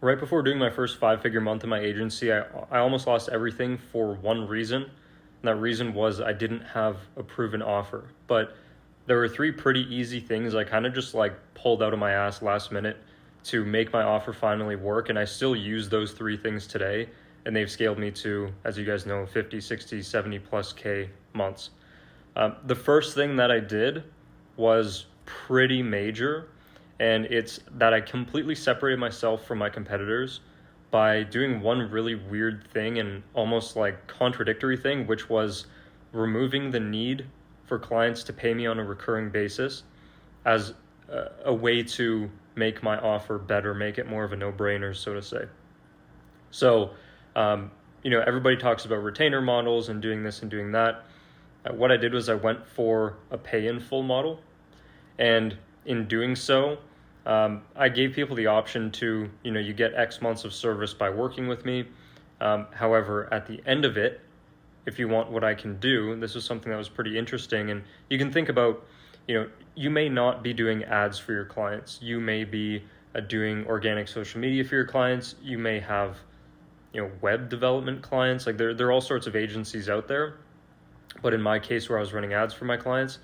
right before doing my first 5-figure month in my agency, I almost lost everything for one reason. And that reason was I didn't have a proven offer. But there were 3 pretty easy things I kind of just like pulled out of my ass last minute to make my offer finally work. And I still use those 3 things today. And they've scaled me to, as you guys know, 50, 60, 70 plus K months. The first thing that I did was pretty major. And it's that I completely separated myself from my competitors by doing one really weird thing and almost like contradictory thing, which was removing the need for clients to pay me on a recurring basis as a way to make my offer better, make it more of a no-brainer, so to say. So, everybody talks about retainer models and doing this and doing that. What I did was I went for a pay-in-full model, and in doing so, I gave people the option to, you get X months of service by working with me. However, at the end of it, if you want what I can do, this was something that was pretty interesting. And you can think about, you may not be doing ads for your clients. You may be doing organic social media for your clients. You may have, web development clients. Like there are all sorts of agencies out there. But in my case, where I was running ads for my clients,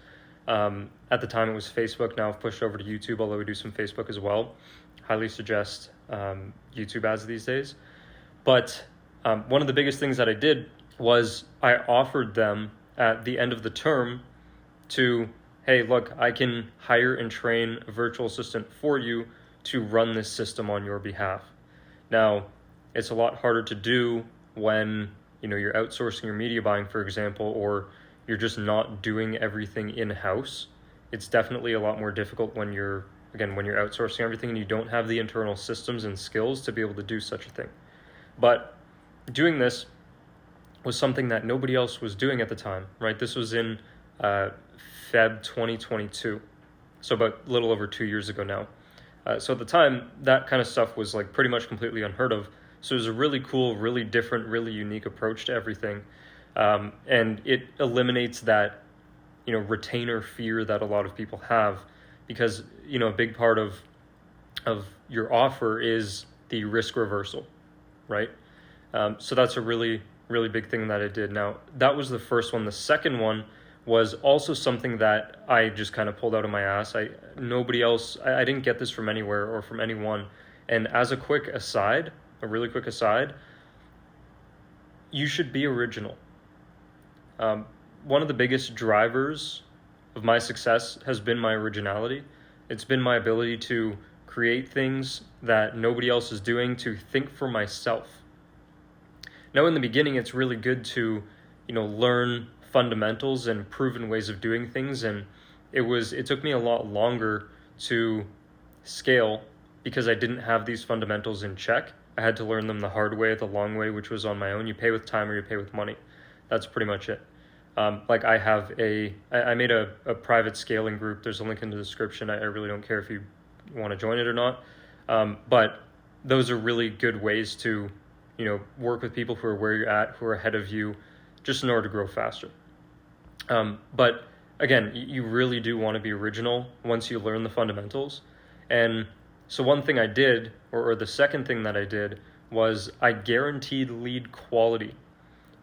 at the time it was Facebook. Now I've pushed over to YouTube, although we do some Facebook as well. Highly suggest YouTube ads these days. But one of the biggest things that I did was I offered them at the end of the term to, hey, look, I can hire and train a virtual assistant for you to run this system on your behalf. Now, it's a lot harder to do when you're outsourcing your media buying, for example, or you're just not doing everything in-house. It's definitely a lot more difficult when you're outsourcing everything and you don't have the internal systems and skills to be able to do such a thing. But doing this was something that nobody else was doing at the time, right? This was in Feb 2022, so about a little over 2 years ago now. So at the time, that kind of stuff was like pretty much completely unheard of. So it was a really cool, really different, really unique approach to everything. And it eliminates that, retainer fear that a lot of people have, because, a big part of your offer is the risk reversal, right? So that's a really, really big thing that I did. Now, that was the first one. The second one was also something that I just kind of pulled out of my ass. I didn't get this from anywhere or from anyone. And as a really quick aside, you should be original. One of the biggest drivers of my success has been my originality. It's been my ability to create things that nobody else is doing, to think for myself. Now, in the beginning, it's really good to, learn fundamentals and proven ways of doing things. And it took me a lot longer to scale because I didn't have these fundamentals in check. I had to learn them the hard way, the long way, which was on my own. You pay with time or you pay with money. That's pretty much it. I made a private scaling group. There's a link in the description. I really don't care if you want to join it or not. But those are really good ways to, work with people who are where you're at, who are ahead of you, just in order to grow faster. But again, you really do want to be original once you learn the fundamentals. And so one thing I did, or the second thing that I did, was I guaranteed lead quality.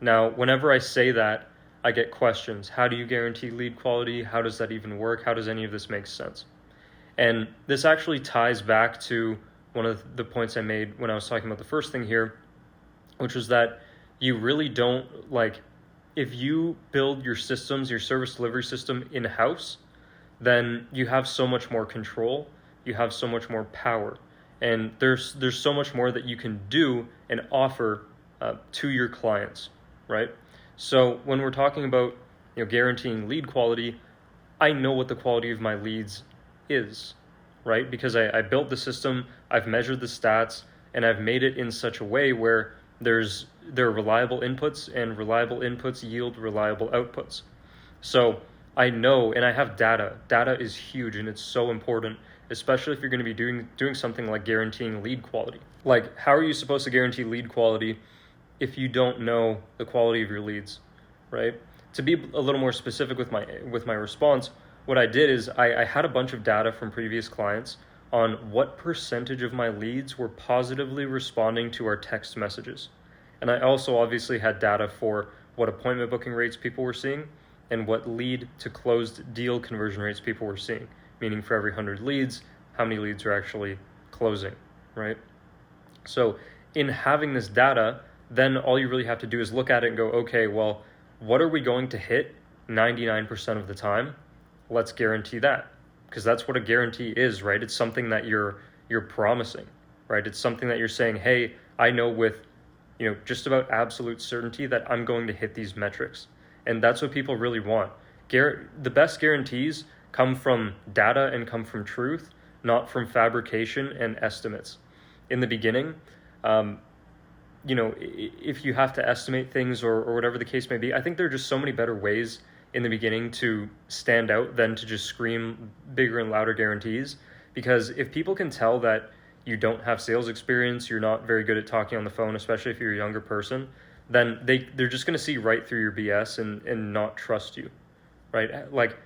Now, whenever I say that, I get questions. How do you guarantee lead quality? How does that even work? How does any of this make sense? And this actually ties back to one of the points I made when I was talking about the first thing here, which was that you really don't, if you build your systems, your service delivery system in-house, then you have so much more control, you have so much more power, and there's so much more that you can do and offer to your clients, right? So when we're talking about guaranteeing lead quality, I know what the quality of my leads is, right? Because I built the system, I've measured the stats, and I've made it in such a way where there are reliable inputs, and reliable inputs yield reliable outputs. So I know, and I have data. Data is huge, and it's so important, especially if you're going to be doing something like guaranteeing lead quality. Like, how are you supposed to guarantee lead quality if you don't know the quality of your leads, right? To be a little more specific with my response, what I did is I had a bunch of data from previous clients on what percentage of my leads were positively responding to our text messages. And I also obviously had data for what appointment booking rates people were seeing and what lead to closed deal conversion rates people were seeing, meaning for every 100 leads, how many leads are actually closing, right? So in having this data, then all you really have to do is look at it and go, okay, well, what are we going to hit 99% of the time? Let's guarantee that, because that's what a guarantee is, right? It's something that you're promising, right? It's something that you're saying, hey, I know with just about absolute certainty that I'm going to hit these metrics. And that's what people really want. The best guarantees come from data and come from truth, not from fabrication and estimates. In the beginning, if you have to estimate things or whatever the case may be, I think there are just so many better ways in the beginning to stand out than to just scream bigger and louder guarantees. Because if people can tell that you don't have sales experience, you're not very good at talking on the phone, especially if you're a younger person, then they're just going to see right through your BS and not trust you, right? Like,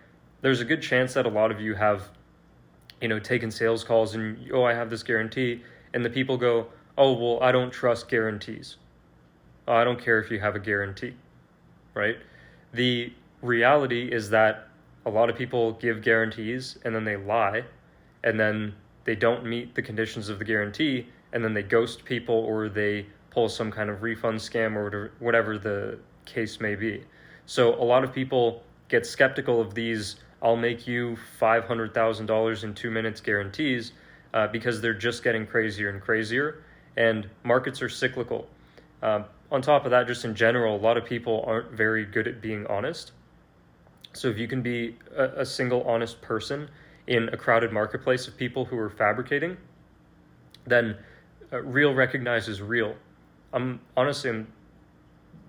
there's a good chance that a lot of you have, taken sales calls and, I have this guarantee, and the people go, oh, well, I don't trust guarantees. Oh, I don't care if you have a guarantee, right? The reality is that a lot of people give guarantees and then they lie, and then they don't meet the conditions of the guarantee, and then they ghost people or they pull some kind of refund scam or whatever the case may be. So a lot of people get skeptical of these I'll make you $500,000 in 2 minutes guarantees because they're just getting crazier and crazier, and markets are cyclical. On top of that, just in general, a lot of people aren't very good at being honest. So if you can be a single honest person in a crowded marketplace of people who are fabricating, then real recognizes real. I'm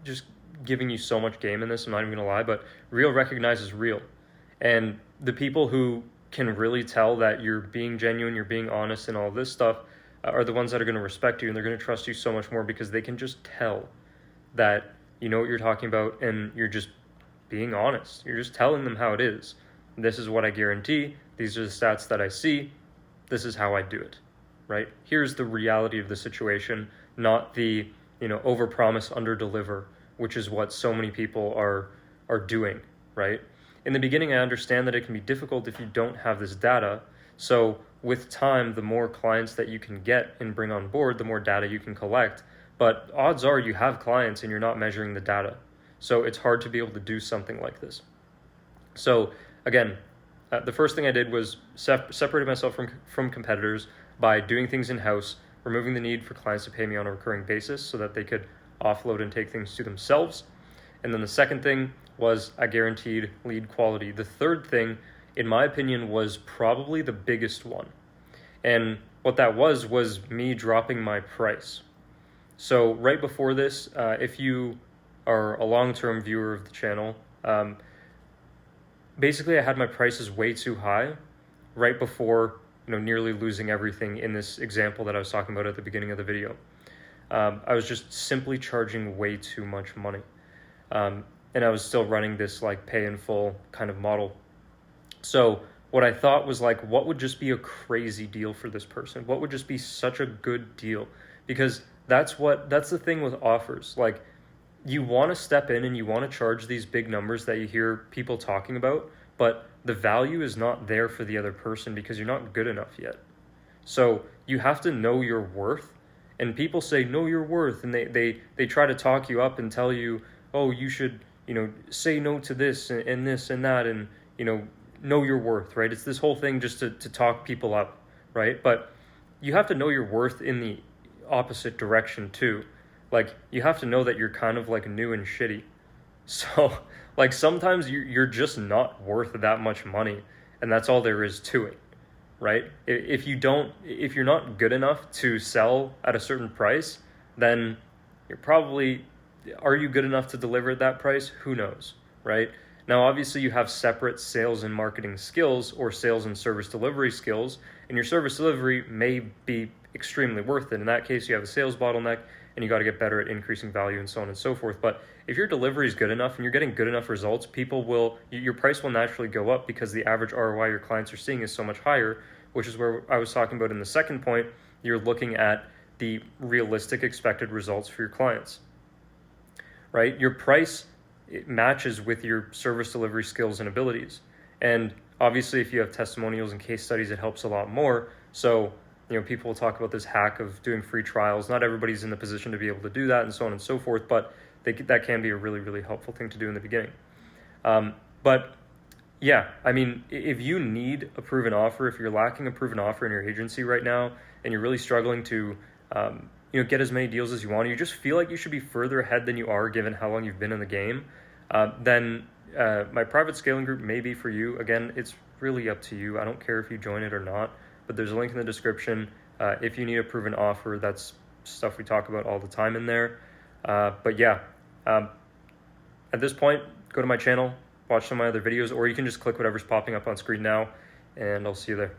just giving you so much game in this, I'm not even gonna lie, but real recognizes real. And the people who can really tell that you're being genuine, you're being honest, and all this stuff are the ones that are going to respect you, and they're going to trust you so much more because they can just tell that you know what you're talking about and you're just being honest. You're just telling them how it is. This is what I guarantee. These are the stats that I see. This is how I do it, right? Here's the reality of the situation, not the, overpromise, underdeliver, which is what so many people are doing, right? In the beginning, I understand that it can be difficult if you don't have this data. So with time, the more clients that you can get and bring on board, the more data you can collect. But odds are you have clients and you're not measuring the data. So it's hard to be able to do something like this. So again, the first thing I did was separated myself from competitors by doing things in-house, removing the need for clients to pay me on a recurring basis so that they could offload and take things to themselves. And then the second thing was I guaranteed lead quality. The third thing, in my opinion, was probably the biggest one. And what that was me dropping my price. So right before this, if you are a long-term viewer of the channel, basically I had my prices way too high right before nearly losing everything in this example that I was talking about at the beginning of the video. I was just simply charging way too much money. And I was still running this pay in full kind of model. So what I thought was what would just be a crazy deal for this person? What would just be such a good deal? Because that's the thing with offers. You want to step in and you want to charge these big numbers that you hear people talking about, but the value is not there for the other person because you're not good enough yet. So you have to know your worth, and people say, know your worth, and they try to talk you up and tell you, oh, you should, say no to this and this and that, and, know your worth, right? It's this whole thing just to talk people up, right? But you have to know your worth in the opposite direction too. You have to know that you're kind of new and shitty. So sometimes you're just not worth that much money, and that's all there is to it, right? If you're not good enough to sell at a certain price, then are you good enough to deliver at that price? Who knows, right? Now, obviously you have separate sales and marketing skills or sales and service delivery skills, and your service delivery may be extremely worth it. In that case, you have a sales bottleneck and you got to get better at increasing value and so on and so forth. But if your delivery is good enough and you're getting good enough results, your price will naturally go up because the average ROI your clients are seeing is so much higher, which is where I was talking about in the second point. You're looking at the realistic expected results for your clients, right? Your price, it matches with your service delivery skills and abilities. And obviously, if you have testimonials and case studies, it helps a lot more. So, people will talk about this hack of doing free trials. Not everybody's in the position to be able to do that, and so on and so forth, but that can be a really, really helpful thing to do in the beginning. But yeah, I mean, if you need a proven offer, if you're lacking a proven offer in your agency right now, and you're really struggling to get as many deals as you want, you just feel like you should be further ahead than you are given how long you've been in the game, then my private scaling group may be for you. Again, it's really up to you. I don't care if you join it or not, but there's a link in the description. If you need a proven offer, that's stuff we talk about all the time in there. But yeah, at this point, go to my channel, watch some of my other videos, or you can just click whatever's popping up on screen now, and I'll see you there.